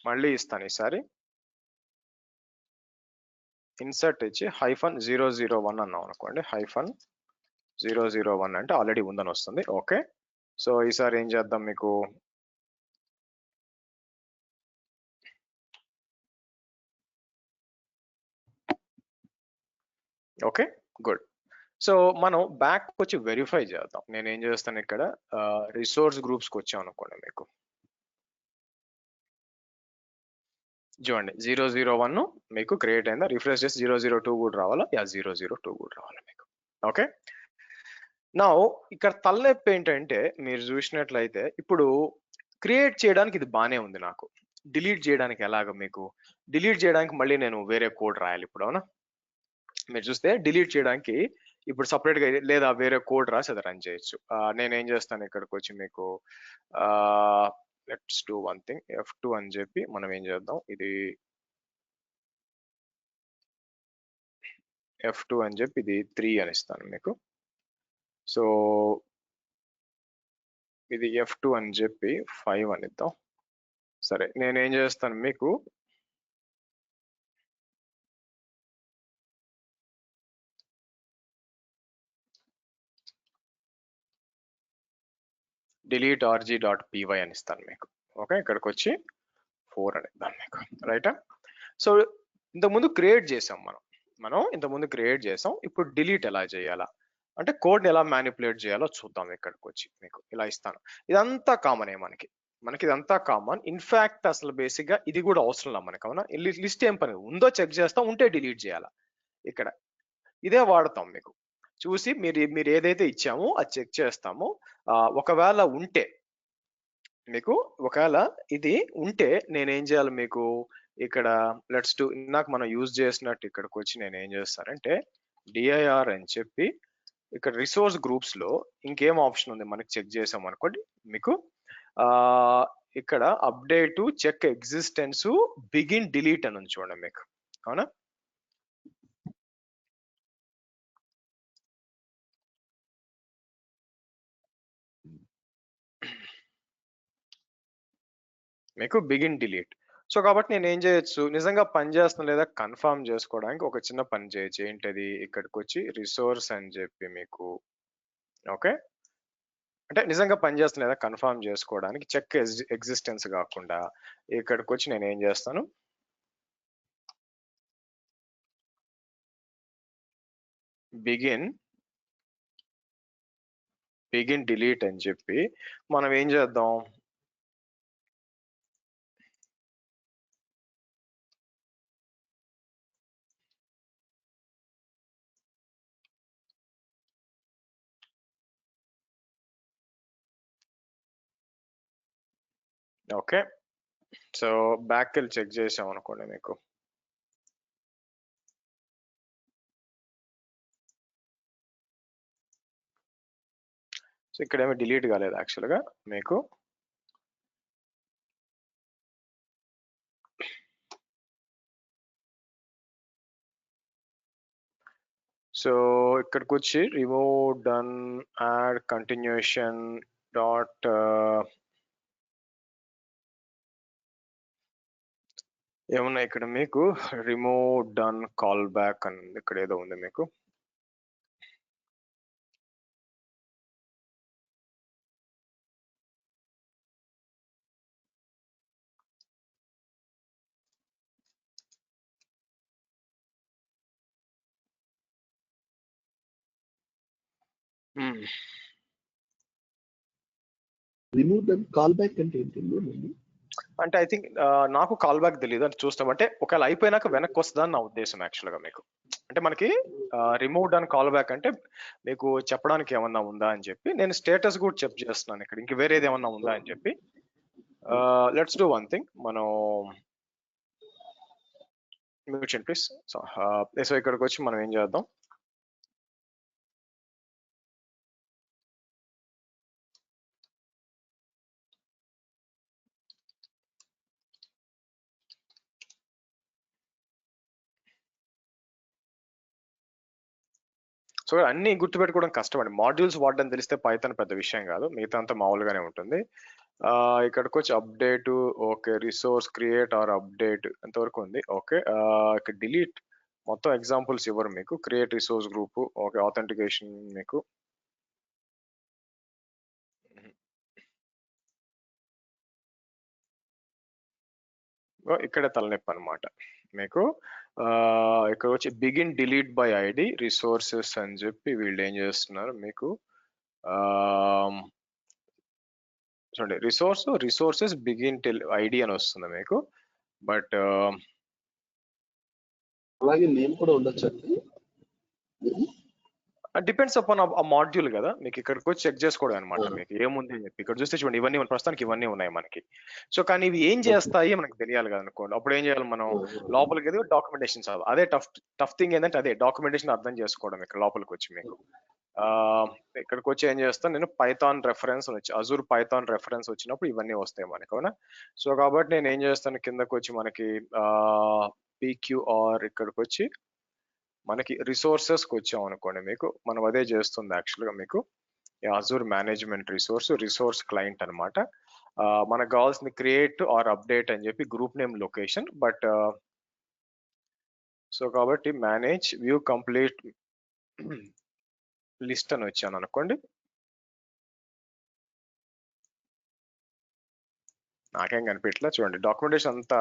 Speaker 2: మళ్ళీ ఇస్తాను ఈసారి. ఇన్సర్ట్ ఇచ్చి -001 అన్నాం అనుకోండి. -001 అంటే ఆల్రెడీ ఉందని వస్తుంది. ఓకే, సో ఈసారి ఏం చేద్దాం మీకు, ఓకే గుడ్. సో మనం బ్యాక్ వచ్చి వెరిఫై చేద్దాం. నేను ఏం చేస్తాను ఇక్కడ రిసోర్స్ గ్రూప్స్కి వచ్చాం అనుకోండి మీకు. చూడండి 001 మీకు క్రియేట్ అయిందా, రిఫ్రెష్ చేసి 002 కూడా రావాలా, 002 కూడా రావాలి మీకు. ఓకే, నా ఇక్కడ తలనొప్పి ఏంటంటే మీరు చూసినట్లయితే ఇప్పుడు క్రియేట్ చేయడానికి ఇది బానే ఉంది, నాకు డిలీట్ చేయడానికి ఎలాగ మీకు, డిలీట్ చేయడానికి మళ్ళీ నేను వేరే కోడ్ రాయాలి ఇప్పుడు. అవునా, మీరు చూస్తే డిలీట్ చేయడానికి ఇప్పుడు సపరేట్ గా లేదా వేరే కోడ్ రాసి అది రన్ చేయొచ్చు. నేనేం చేస్తాను ఇక్కడికి వచ్చి మీకు let's do one thing, F2 అని చెప్పి మనం ఏం చేద్దాం, ఇది F2 అని చెప్పి ఇది 3 అని ఇస్తాను మీకు. సో ఇది F2 అని చెప్పి 5 అని ఇద్దాం. సరే నేనేం చేస్తాను మీకు delete rg.py అని ఇస్తాను మీకు. ఓకే, ఇక్కడికి వచ్చి 4 అని ఇద్దాం మీకు. రైటా. సో ఇంతకుముందు క్రియేట్ చేసాం మనం ఇంతకుముందు క్రియేట్ చేసాం. ఇప్పుడు డిలీట్ ఎలా చేయాలా అంటే కోడ్ని ఎలా మ్యానిపులేట్ చేయాలో చూద్దాం. ఇక్కడికి వచ్చి మీకు ఇలా ఇస్తాను. ఇదంతా కామనే మనకి ఇదంతా కామన్. ఇన్ఫాక్ట్ అసలు బేసిక్ గా ఇది కూడా అవసరం లేదు మనకి. అవునా, లిస్ట్ ఏం పని ఉందో చెక్ చేస్తాం, ఉంటే డిలీట్ చేయాలా, ఇక్కడ ఇదే వాడతాం మీకు. చూసి మీరు ఏదైతే ఇచ్చామో అది చెక్ చేస్తాము. ఒకవేళ ఉంటే మీకు, ఒకవేళ ఇది ఉంటే నేనేం చేయాలి మీకు ఇక్కడ లెట్స్ డూ ఇందాక మనం యూజ్ చేసినట్టు ఇక్కడికి వచ్చి నేను ఏం చేస్తానంటే dir అని చెప్పి ఇక్కడ రిసోర్స్ గ్రూప్స్ లో ఇంకేం ఆప్షన్ ఉంది మనకి చెక్ చేసాం అనుకోండి మీకు. ఇక్కడ update check existence begin delete అని ఉంది చూడండి మీకు, అవునా? మీకు బిగిన్ డిలీట్. సో కాబట్టి నేను ఏం చేయొచ్చు, నిజంగా పని చేస్తున్నా లేదా కన్ఫర్మ్ చేసుకోవడానికి ఒక చిన్న పని చేయొచ్చు. ఏంటది, ఇక్కడికి వచ్చి రిసోర్స్ అని చెప్పి మీకు, ఓకే, అంటే నిజంగా పని చేస్తున్నా లేదా కన్ఫర్మ్ చేసుకోవడానికి చెక్ ఎగ్జిస్టెన్స్ కాకుండా ఇక్కడికి వచ్చి నేను ఏం చేస్తాను, బిగిన్ డిలీట్ అని చెప్పి మనం ఏం చేద్దాం, ఓకే. సో బ్యాక్ వెళ్ళి చెక్ చేసాం అనుకోండి మీకు, సో ఇక్కడ ఏమీ డిలీట్ కాలేదు యాక్చువల్గా మీకు. సో ఇక్కడికి వచ్చి remove done add continuation dot ఏమన్నా ఇక్కడ మీకు రిమూవ్ డన్ కాల్ బ్యాక్ అని ఇక్కడ ఏదో ఉంది మీకు.
Speaker 3: రిమూవ్ దెన్ కాల్ బ్యాక్ అంటే ఏంటండి?
Speaker 2: అంటే ఐ థింక్ నాకు కాల్ బ్యాక్ తెలియదు అని చూస్తాం, అంటే ఒకవేళ అయిపోయినాక వెనక్కి వస్తుందని నా ఉద్దేశం యాక్చువల్గా మీకు. అంటే మనకి రిమూవ్ డన్ కాల్ బ్యాక్ అంటే మీకు చెప్పడానికి ఏమన్నా ఉందా అని చెప్పి నేను స్టేటస్ కూడా చెక్ చేస్తున్నాను ఇక్కడ, ఇంక వేరేది ఏమన్నా ఉందా అని చెప్పి. లెట్స్ డూ వన్ థింగ్, మనం మ్యూట్ ప్లీజ్. సో ఇక్కడికి వచ్చి మనం ఏం చేద్దాం, సో అన్ని గుర్తుపెట్టుకోవడం కష్టం అండి. మాడ్యూల్స్ వాడడం తెలిస్తే పైథాన్ పెద్ద విషయం కాదు, మిగతా అంతా మామూలుగానే ఉంటుంది. ఇక్కడికి వచ్చి update, okay, resource create are update ఎంతవరకు ఉంది, ఓకే. ఇక్కడ డిలీట్ మొత్తం ఎగ్జాంపుల్స్ ఇవ్వరు మీకు, create resource group, okay, authentication మీకు. ఇక్కడే తలనొప్పి అనమాట మీకు. ఇక్కడ వచ్చి begin delete by ID resources అని చెప్పి వీళ్ళు ఏం చేస్తున్నారు మీకు, చూడండి రిసోర్సెస్ బిగిన్ ఐడి అని వస్తుంది మీకు. బట్
Speaker 3: అలాగే నేమ్ కూడా ఉండొచ్చండి.
Speaker 2: డిపెండ్స్ అపాన్ ఆ మాడ్యూల్ కదా, మీకు ఇక్కడికి వచ్చి చెక్ చేసుకోవడం అనమాట. మీకు ఏముంది అని చెప్పి ఇక్కడ చూస్తే చూడండి, ఇవన్నీ ప్రస్తుతానికి ఇవన్నీ ఉన్నాయి మనకి. సో కానీ ఇవి ఏం చేస్తాయి మనకు తెలియాలి కదా అనుకోండి. అప్పుడు ఏం చేయాలి మనం, లోపలికి ఎదిగి డాక్యుమెంటేషన్ చదవాలి. అదే టఫ్ థింగ్ ఏంటంటే అదే డాక్యుమెంటేషన్ అర్థం చేసుకోవడం. ఇక్కడ లోపలికి వచ్చి మీకు ఇక్కడికి వచ్చి ఏం చేస్తాను నేను, పైథాన్ రెఫరెన్స్ వచ్చి అజూర్ పైథాన్ రెఫరెన్స్ వచ్చినప్పుడు ఇవన్నీ వస్తాయి మనకి, అవునా? సో కాబట్టి నేను ఏం చేస్తాను, కిందకి వచ్చి మనకి PQR ఇక్కడికి వచ్చి మనకి రిసోర్సెస్కి వచ్చాం అనుకోండి మీకు, మనం అదే చేస్తుంది యాక్చువల్గా మీకు. అజూర్ మేనేజ్మెంట్ రిసోర్స్ క్లయింట్ అనమాట. మనకు కావాల్సింది క్రియేట్ ఆర్ అప్డేట్ అని చెప్పి group name location. But so కాబట్టి మేనేజ్ వ్యూ కంప్లీట్ లిస్ట్ అని వచ్చాను అనుకోండి, నాకేం కనిపించట్లా. చూడండి డాక్యుమెంటేషన్ అంతా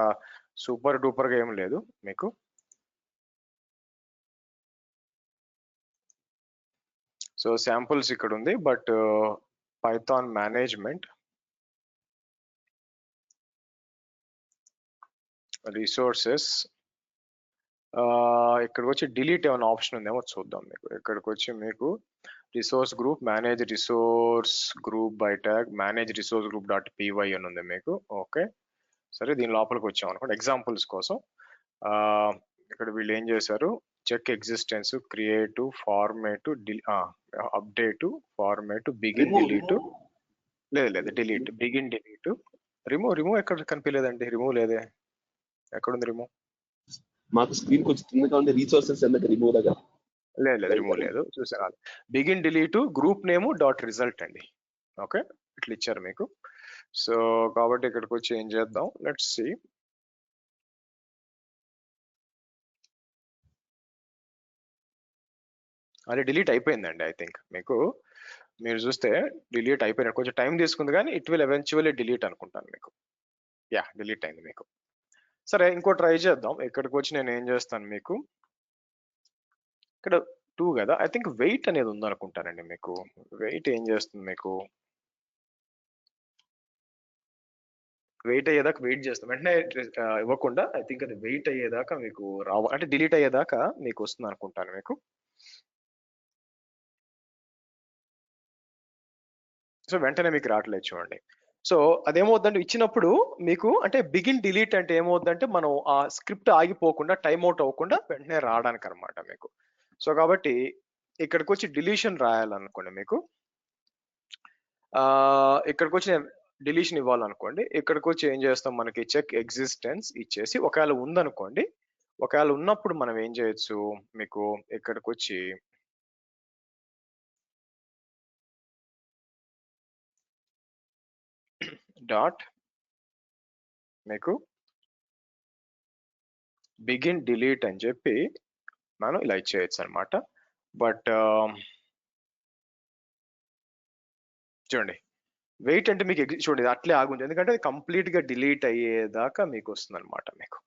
Speaker 2: సూపర్ డూపర్ గా ఏం లేదు మీకు. సో శాంపుల్స్ ఇక్కడ ఉంది, బట్ పైథాన్ మేనేజ్మెంట్ రిసోర్సెస్ ఇక్కడికి వచ్చి డిలీట్ ఏమైనా ఆప్షన్ ఉందేమో చూద్దాం మీకు. ఇక్కడికి వచ్చి మీకు resource group, manage resource group by tag, manage resource group dot py అని ఉంది మీకు, ఓకే. సరే దీని లోపలికి వచ్చాం అనుకోండి ఎగ్జాంపుల్స్ కోసం. ఇక్కడ వీళ్ళు ఏం చేశారు, check existence, create, format, update, format, begin delete, లేదు డిలీట్, బిగిన్ డిలీట్, రిమూవ్ ఎక్కడ కనిపించలేదండి, రిమూవ్ లేదే, ఎక్కడుంది రిమూవ్?
Speaker 3: మాకు స్క్రీన్ కొంచెం కిందగా ఉంది, రీసోర్సెస్ ఎందుకు రిమూవ్ దగ్గర.
Speaker 2: లేదు రిమూవ్ లేదు, చూసారా? Begin delete group name dot result అండి. ఓకే, ఇట్లా ఇచ్చారు మీకు. సో కాబట్టి ఇక్కడికి వచ్చి ఏం చేద్దాం, లెట్స్ సి. అది డిలీట్ అయిపోయిందండి. ఐ థింక్ మీకు, మీరు చూస్తే డిలీట్ అయిపోయినట్టు, కొంచెం టైం తీసుకుంది కానీ ఇట్ విల్ ఎవెన్చువల్లీ డిలీట్ అనుకుంటాను మీకు. యా, డిలీట్ అయింది మీకు. సరే, ఇంకో ట్రై చేద్దాం. ఇక్కడికి వచ్చి నేను ఏం చేస్తాను మీకు, ఇక్కడ 2 కదా, ఐ థింక్ వెయిట్ అనేది ఉందనుకుంటానండి మీకు. వెయిట్ ఏం చేస్తుంది మీకు, వెయిట్ అయ్యేదాకా వెయిట్ చేస్తాం, వెంటనే ఇవ్వకుండా ఐ థింక్ అది వెయిట్ అయ్యేదాకా మీకు అంటే డిలీట్ అయ్యేదాకా మీకు వస్తుంది అనుకుంటాను మీకు. సో వెంటనే మీకు రావట్లేదు చూడండి. సో అదేమవుతుందంటే ఇచ్చినప్పుడు మీకు, అంటే బిగిన్ డిలీట్ అంటే ఏమవుతుందంటే మనం ఆ స్క్రిప్ట్ ఆగిపోకుండా, టైం అవుట్ అవ్వకుండా వెంటనే రావడానికి అనమాట మీకు. సో కాబట్టి ఇక్కడికి వచ్చి డిలీషన్ రాయాలనుకోండి మీకు, ఇక్కడికి వచ్చి నేను డిలీషన్ ఇవ్వాలనుకోండి, ఇక్కడికి వచ్చి ఏం చేస్తాం, మనకి చెక్ ఎగ్జిస్టెన్స్ ఇచ్చేసి, ఒకవేళ ఉందనుకోండి, ఒకవేళ ఉన్నప్పుడు మనం ఏం చేయొచ్చు మీకు, ఇక్కడికి వచ్చి డాట్ మీకు బిగిన్ డిలీట్ అని చెప్పి మనం ఇలా ఇచ్చేయచ్చు అనమాట. బట్ చూడండి, వెయిట్ అంటే మీకు చూడండి అట్లే ఆగుంది, ఎందుకంటే అది కంప్లీట్ గా డిలీట్ అయ్యేదాకా మీకు వస్తుంది అనమాట మీకు.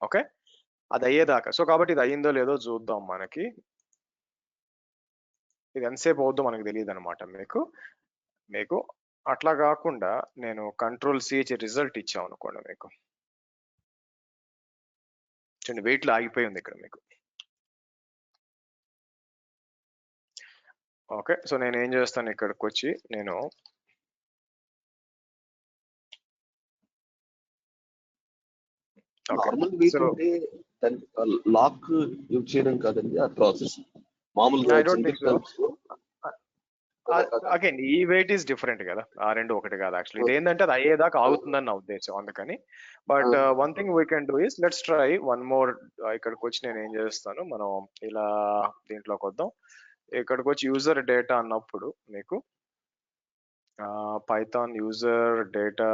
Speaker 2: ఓకే, అది అయ్యేదాకా. సో కాబట్టి ఇది అయ్యిందో లేదో చూద్దాం మనకి. ఇది ఎంతసేపు అవుద్దో మనకు తెలియదు అనమాట మీకు. మీకు అట్లా కాకుండా నేను కంట్రోల్-CH రిజల్ట్ ఇచ్చాం అనుకోండి మీకు, చూడండి వెయిట్ లో ఆగిపోయి ఉంది ఇక్కడ మీకు. ఓకే, సో నేను ఏం చేస్తాను, ఇక్కడికి వచ్చి నేను
Speaker 3: నార్మల్ వెయిట్ అంటే లాక్ యూజ్ చేయడం కాదండి ఆ ప్రాసెస్, మామూలుగా జనరిక్ టర్మ్స్ లో.
Speaker 2: అగైన్ ఈ వెయిట్ ఈస్ డిఫరెంట్ కదా, ఆ రెండు ఒకటి కాదు యాక్చువల్లీ. ఇది ఏంటంటే అది అయ్యేదాకా ఆగుతుందని నా ఉద్దేశం, అందుకని. But one thing we can do is, let's try one more. ఇక్కడికి వచ్చి నేను ఏం చేస్తాను, మనం ఇలా దీంట్లోకి వద్దాం. ఇక్కడికి వచ్చి యూజర్ డేటా అన్నప్పుడు మీకు పైథాన్ యూజర్ డేటా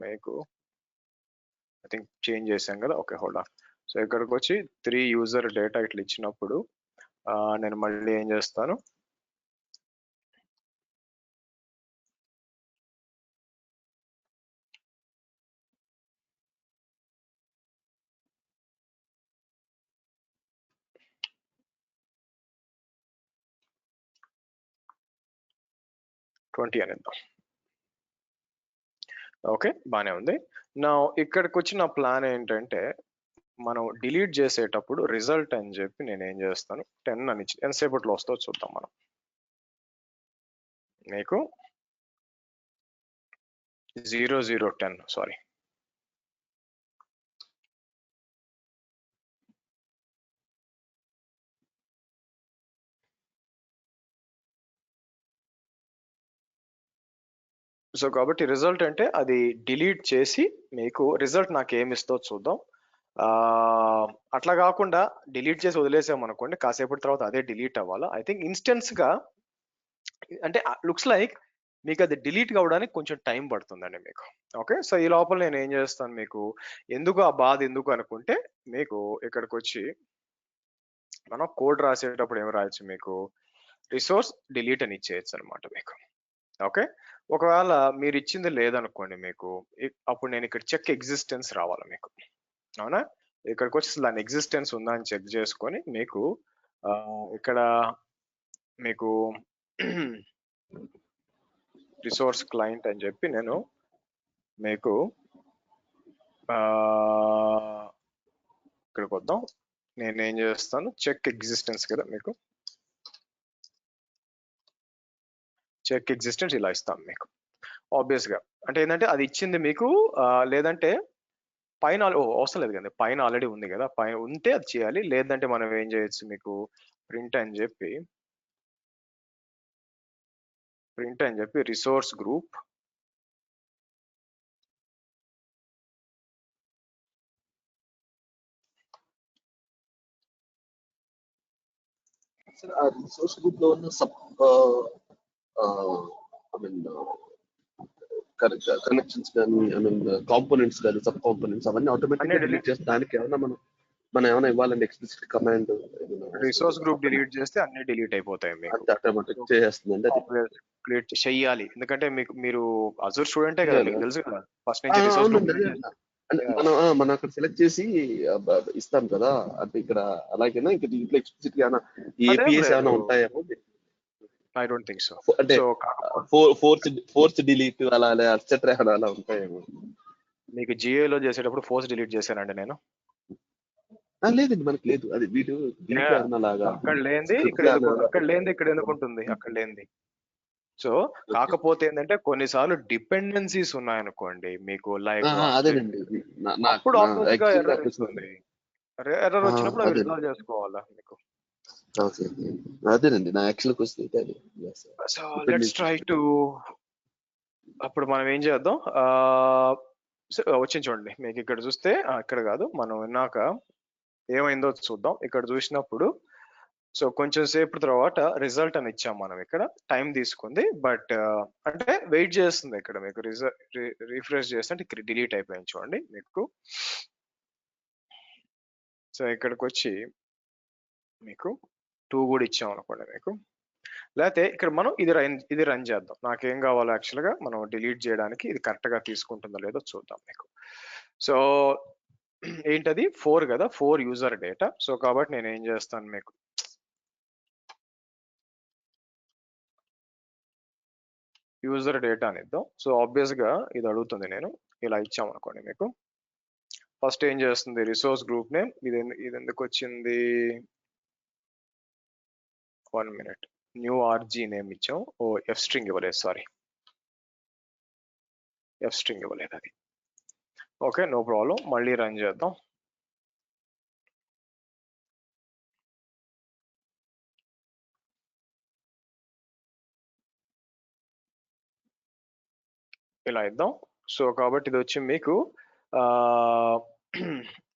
Speaker 2: మీకు ఐ థింక్ చేంజ్ చేశాం కదా. Okay, hold on. సో ఇక్కడికి వచ్చి 3 యూజర్ డేటా ఇట్లా ఇచ్చినప్పుడు నేను మళ్ళీ ఏం చేస్తాను, ట్వంటీ అనేద్దాం. ఓకే, బానే ఉంది. నా ఇక్కడికి వచ్చిన ప్లాన్ ఏంటంటే, మనం డిలీట్ చేసేటప్పుడు రిజల్ట్ అని చెప్పి నేను ఏం చేస్తాను, 10 అని ఇచ్చి ఎంతసేపట్లో వస్తుందో చూద్దాం మనం. మీకు 0010 సారీ, సో కాబట్టి రిజల్ట్ అంటే అది డిలీట్ చేసి మీకు రిజల్ట్ నాకు ఏమి ఇస్తో చూద్దాం. అట్లా కాకుండా డిలీట్ చేసి వదిలేసాం అనుకోండి, కాసేపటి తర్వాత అదే డిలీట్ అవ్వాలా. ఐ థింక్ ఇన్స్టెన్స్ గా, అంటే లుక్స్ లైక్ మీకు అది డిలీట్ కావడానికి కొంచెం టైం పడుతుందండి మీకు. ఓకే, సో ఈ లోపల నేను ఏం చేస్తాను మీకు, ఎందుకు ఆ బాధ ఎందుకు అనుకుంటే, మీకు ఇక్కడికి వచ్చి మనం కోడ్ రాసేటప్పుడు ఏం రాయొచ్చు మీకు, రిసోర్స్ డిలీట్ అని ఇచ్చేయచ్చు అనమాట మీకు. ఓకే, ఒకవేళ మీరు ఇచ్చింది లేదనుకోండి మీకు, అప్పుడు నేను ఇక్కడ చెక్ ఎగ్జిస్టెన్స్ రావాలి మీకు. అవునా, ఇక్కడికి వచ్చి దాని ఎగ్జిస్టెన్స్ ఉందా అని చెక్ చేసుకొని మీకు ఇక్కడ మీకు రిసోర్స్ క్లయింట్ అని చెప్పి నేను మీకు ఇక్కడికి వద్దాం. నేను ఏం చేస్తాను, చెక్ ఎగ్జిస్టెన్స్ కదా మీకు, చెక్ ఎగ్జిస్టెన్స్ ఇలా ఇస్తాను మీకు. ఆబ్వియస్ గా అంటే ఏంటంటే అది ఇచ్చింది మీకు, లేదంటే పైన అవసరం లేదు కదా, పైన ఆల్రెడీ ఉంది కదా, పైన ఉంటే అది చేయాలి. లేదంటే మనం ఏం చేయొచ్చు మీకు, ప్రింట్ అని చెప్పి రిసోర్స్ గ్రూప్
Speaker 3: సార్ ఆ రిసోర్స్ గ్రూప్ లో ఉన్న సబ్ ఐ మీన్ కనెక్షన్స్ కానీ ఐ మీన్ కాంపోనెంట్స్ కానీ సబ్ కాంపోనెంట్స్ అవన్నీ ఆటోమేటిక్
Speaker 2: అన్ని
Speaker 3: గా డిలీట్ చేస్తే దానికి ఏమైనా మనం ఏమైనా ఇవ్వాలండి explicit command
Speaker 2: resource group delete చేస్తే అన్ని డిలీట్ అయిపోతాయి మీకు.
Speaker 3: అంతే ఆటోమేటిక్ చేసేస్తుందండి అది
Speaker 2: క్రియేట్ చెయ్యాలి, ఎందుకంటే మీరు అజూర్ స్టూడెంటే కదా, మీకు తెలుసు కదా ఫస్ట్
Speaker 3: ఆ,
Speaker 2: నుంచి రిసోర్స్ గ్రూప్
Speaker 3: అవునండి అదే అంటే మనం అక్కడ సెలెక్ట్ చేసి ఇస్తాం కదా అంటే ఇక్కడ అలాగేనా ఇంకా దీంట్లో ఎక్స్ప్లిసిట్ గా ఈ
Speaker 2: అదేం
Speaker 3: ఏపీఎస్ ఏమైనా
Speaker 2: లేదు,
Speaker 3: ఉంటాయేమో
Speaker 2: ఐ డోంట్ థింక్ సో.
Speaker 3: అంటే
Speaker 2: సో
Speaker 3: ఫోర్స్ డిలీట్ అలా ఎట్సెట్రా అలా ఉంటాయేమో.
Speaker 2: మీకు జియోలో చేసేటప్పుడు ఫోర్స్ డిలీట్ చేశానండి నేను.
Speaker 3: లేదండి మనకి లేదు అది వీడియో దీంట్లో ఏమన్నా లాగా
Speaker 2: అక్కడ లేనిది ఇక్కడ ఎందుకు ఉంటుంది, అక్కడ లేనిది. సో కాకపోతే ఏంటంటే కొన్నిసార్లు డిపెండెన్సీస్ ఉన్నాయనుకోండి మీకు, లైక్
Speaker 3: అదేనండి
Speaker 2: అప్పుడు ఆటోమేటిక్ గా ఎర్రర్ ఇస్తుంది. ఎర్రర్ వచ్చినప్పుడు అవి రిజాల్వ్ చేసుకోవాలా మీకు.
Speaker 3: అదేనండి నా actual question.
Speaker 2: So let's try to, అప్పుడు మనం ఏం చేద్దాం, వచ్చింది చూడండి మీకు ఇక్కడ చూస్తే, ఇక్కడ కాదు మనం విన్నాక ఏమైందో చూద్దాం. ఇక్కడ చూసినప్పుడు సో కొంచెం సేపు తర్వాత రిజల్ట్ అని ఇచ్చాం మనం, ఇక్కడ టైం తీసుకుంది బట్ అంటే వెయిట్ చేస్తుంది. ఇక్కడ మీకు రిఫ్రెష్ చేస్తే అంటే డిలీట్ అయిపోయింది చూడండి మీకు. సో ఇక్కడికి వచ్చి మీకు 2 కూడా ఇచ్చాం అనుకోండి మీకు, లేకపోతే ఇక్కడ మనం ఇది రన్ చేద్దాం. నాకేం కావాలో యాక్చువల్గా మనం డిలీట్ చేయడానికి ఇది కరెక్ట్ గా తీసుకుంటుందో లేదో చూద్దాం మీకు. సో ఏంటది 4 కదా, 4 యూజర్ డేటా. సో కాబట్టి నేను ఏం చేస్తాను మీకు, యూజర్ డేటా అని ఇద్దాం. సో ఆబ్వియస్ గా ఇది అడుగుతుంది, నేను ఇలా ఇచ్చాం అనుకోండి మీకు. ఫస్ట్ ఏం చేస్తుంది, రిసోర్స్ గ్రూప్ నేమ్ ఇది ఎందుకు వచ్చింది, 1 minute, న్యూ ఆర్జీ నేమ్ ఇచ్చాం. ఎఫ్ స్ట్రింగ్ ఇవ్వలేదు, సారీ ఎఫ్ స్ట్రింగ్ ఇవ్వలేదు అది. ఓకే నో ప్రాబ్లం, మళ్ళీ రన్ చేద్దాం. ఇలా ఇద్దాం. సో కాబట్టి ఇది వచ్చి మీకు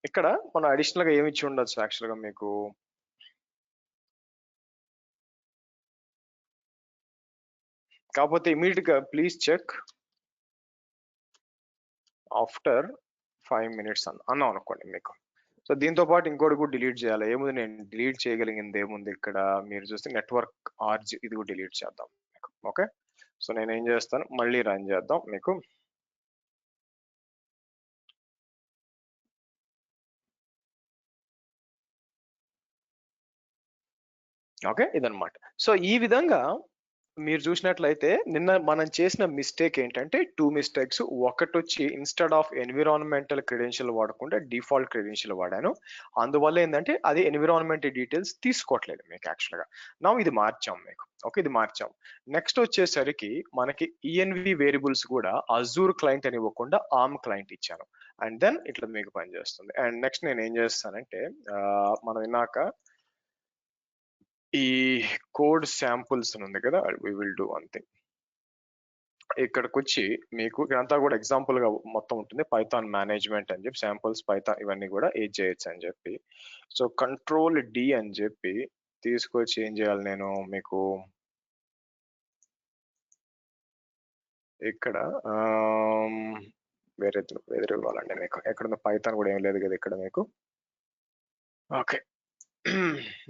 Speaker 2: ఇక్కడ మనం అడిషనల్ గా ఏమి ఇచ్చి ఉండొచ్చు యాక్చువల్ గా మీకు, కాకపోతే ఇమీడియట్ గా ప్లీజ్ చెక్ ఆఫ్టర్ 5 minutes అన్నాం అనుకోండి మీకు. సో దీంతో పాటు ఇంకోటి కూడా డిలీట్ చేయాలి. ఏముంది, నేను డిలీట్ చేయగలిగింది ఏముంది ఇక్కడ మీరు చూస్తే నెట్వర్క్ ఆర్జీ, ఇది కూడా డిలీట్ చేద్దాం మీకు. ఓకే సో నేను ఏం చేస్తాను, మళ్ళీ రన్ చేద్దాం మీకు. ఓకే ఇదన్నమాట. సో ఈ విధంగా మీరు చూసినట్లయితే నిన్న మనం చేసిన మిస్టేక్ ఏంటంటే 2 మిస్టేక్స్. ఒకటి వచ్చి ఇన్స్టెడ్ ఆఫ్ ఎన్విరాన్మెంటల్ క్రెడెన్షియల్ వాడకుండా డిఫాల్ట్ క్రెడెన్షియల్ వాడాను. అందువల్ల ఏంటంటే అది ఎన్విరాన్మెంట్ డీటెయిల్స్ తీసుకోవట్లేదు మీకు యాక్చువల్గా. నా ఇది మార్చాం మీకు. ఓకే ఇది మార్చాం. నెక్స్ట్ వచ్చేసరికి మనకి ఈఎన్వి వేరియబుల్స్ కూడా అజూర్ క్లయింట్ అని ఇవ్వకుండా ఆర్మ్ క్లయింట్ ఇచ్చాను. అండ్ దెన్ ఇట్లా మీకు పనిచేస్తుంది. అండ్ నెక్స్ట్ నేను ఏం చేస్తానంటే మనం విన్నాక ఈ కోడ్ శాంపుల్స్ ఉంది కదా, we will do one thing. ఇక్కడికి వచ్చి మీకు ఇదంతా కూడా ఎగ్జాంపుల్ గా మొత్తం ఉంటుంది, పైథాన్ మేనేజ్మెంట్ అని చెప్పి శాంపుల్స్ పైథాన్ ఇవన్నీ కూడా ఏజ్ చేయొచ్చు అని చెప్పి. సో కంట్రోల్ డి అని చెప్పి తీసుకొచ్చి ఏం చేయాలి, నేను మీకు ఇక్కడ వేరే ఇవ్వాలండి మీకు. ఎక్కడ పైథాన్ కూడా ఏం లేదు కదా ఇక్కడ మీకు. ఓకే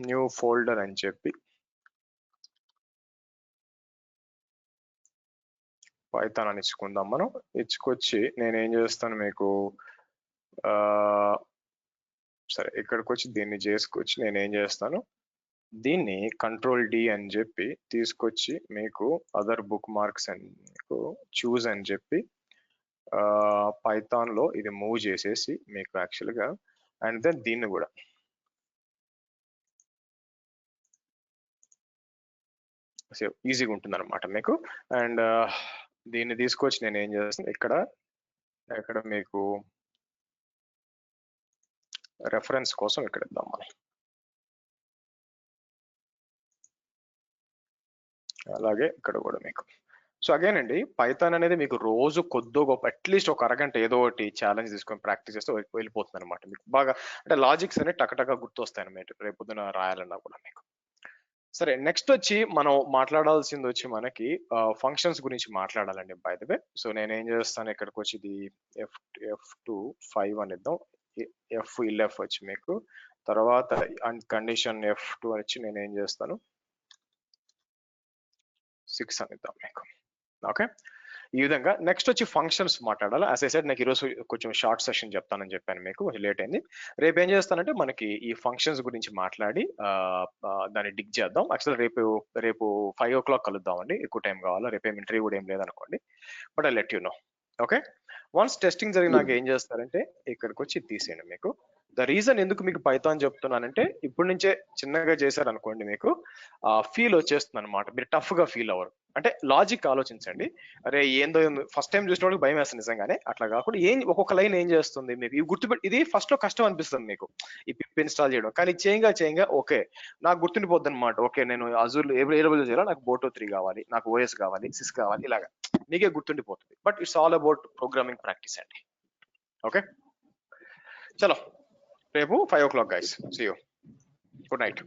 Speaker 2: న్యూ ఫోల్డర్ అని చెప్పి పైథాన్ అని ఇచ్చుకుందాం మనం. ఇచ్చుకొచ్చి నేను ఏం చేస్తాను మీకు, సరే ఇక్కడికి వచ్చి దీన్ని చేసుకొచ్చి నేను ఏం చేస్తాను, దీన్ని కంట్రోల్ డి అని చెప్పి తీసుకొచ్చి మీకు అదర్ బుక్ మార్క్స్ అని మీకు చూజ్ అని చెప్పి పైథాన్ లో ఇది మూవ్ చేసేసి మీకు యాక్చువల్గా, అండ్ దెన్ దీన్ని కూడా ఈజీగా ఉంటుంది అనమాట మీకు. అండ్ దీన్ని తీసుకొచ్చి నేను ఏం చేస్తాను, ఇక్కడ మీకు రెఫరెన్స్ కోసం ఇక్కడ ఇద్దాం మనం. అలాగే ఇక్కడ కూడా మీకు. సో అగైన్ అండి, పైథాన్ అనేది మీకు రోజు కొద్దో గొప్ప అట్లీస్ట్ ఒక అరగంట ఏదో ఒకటి ఛాలెంజ్ తీసుకొని ప్రాక్టీస్ చేస్తే వెళ్ళిపోతుంది అనమాట మీకు. బాగా అంటే లాజిక్స్ అనేవి టకటక గుర్తొస్తాయి అన్నమాట రేపొద్దున రాయాలన్నా కూడా మీకు. సరే, నెక్స్ట్ వచ్చి మనం మాట్లాడాల్సింది వచ్చి మనకి ఫంక్షన్స్ గురించి మాట్లాడాలండి బై ద వే. సో నేను ఏం చేస్తాను, ఇక్కడికి వచ్చి ఇది F2 5 అని ఇద్దాం, F11 వచ్చి మీకు, తర్వాత అండ్ కండిషన్ F2 వచ్చి నేను ఏం చేస్తాను 6 అని ఇద్దాం మీకు. ఓకే, ఈ విధంగా నెక్స్ట్ వచ్చి ఫంక్షన్స్ మాట్లాడాలి. యాజ్ ఐ సెడ్ నాకు ఈరోజు కొంచెం షార్ట్ సెషన్ చెప్తానని చెప్పాను మీకు, కొంచెం లేట్ అయింది. రేపు ఏం చేస్తానంటే మనకి ఈ ఫంక్షన్స్ గురించి మాట్లాడి దాన్ని డిగ్ చేద్దాం. యాక్చువల్ రేపు 5 o'clock కలుద్దామండి, ఎక్కువ టైం కావాలా, రేపు ఏం ఇంటర్వ్యూ కూడా ఏం లేదనుకోండి, but I let you know. Okay, once testing జరిగినాక ఏం చేస్తారంటే ఇక్కడికి వచ్చి తీసేయండి మీకు. ద రీజన్ ఎందుకు మీకు పైథాన్ చెప్తున్నానంటే, ఇప్పటి నుంచే చిన్నగా చేశారనుకోండి మీకు ఫీల్ వచ్చేస్తుంది అనమాట, మీరు టఫ్ గా ఫీల్ అవ్వరు. అంటే లాజిక్ ఆలోచించండి, అరే ఏందో ఫస్ట్ టైం చూసినప్పుడు భయం వేస్తుంది నిజంగానే, అట్లా కాకుండా ఒక్కొక్క లైన్ ఏం చేస్తుంది మీకు ఇవి గుర్తుపెట్టి, ఇది ఫస్ట్ లో కష్టం అనిపిస్తుంది మీకు ఈ పిప్ ఇన్స్టాల్ చేయడం, కానీ చేయంగా ఓకే నాకు గుర్తుండిపోద్ది అనమాట. ఓకే నేను అజూర్ ఏ లెవెల్ చేయాలి, నాకు బోటో 3 కావాలి, నాకు ఓఎస్ కావాలి, సిస్ కావాలి, ఇలాగా మీకే గుర్తుండిపోతుంది. But it's all about programming practice అండి. ఓకే, చలో రేపు 5 o'clock guys, see you, good night.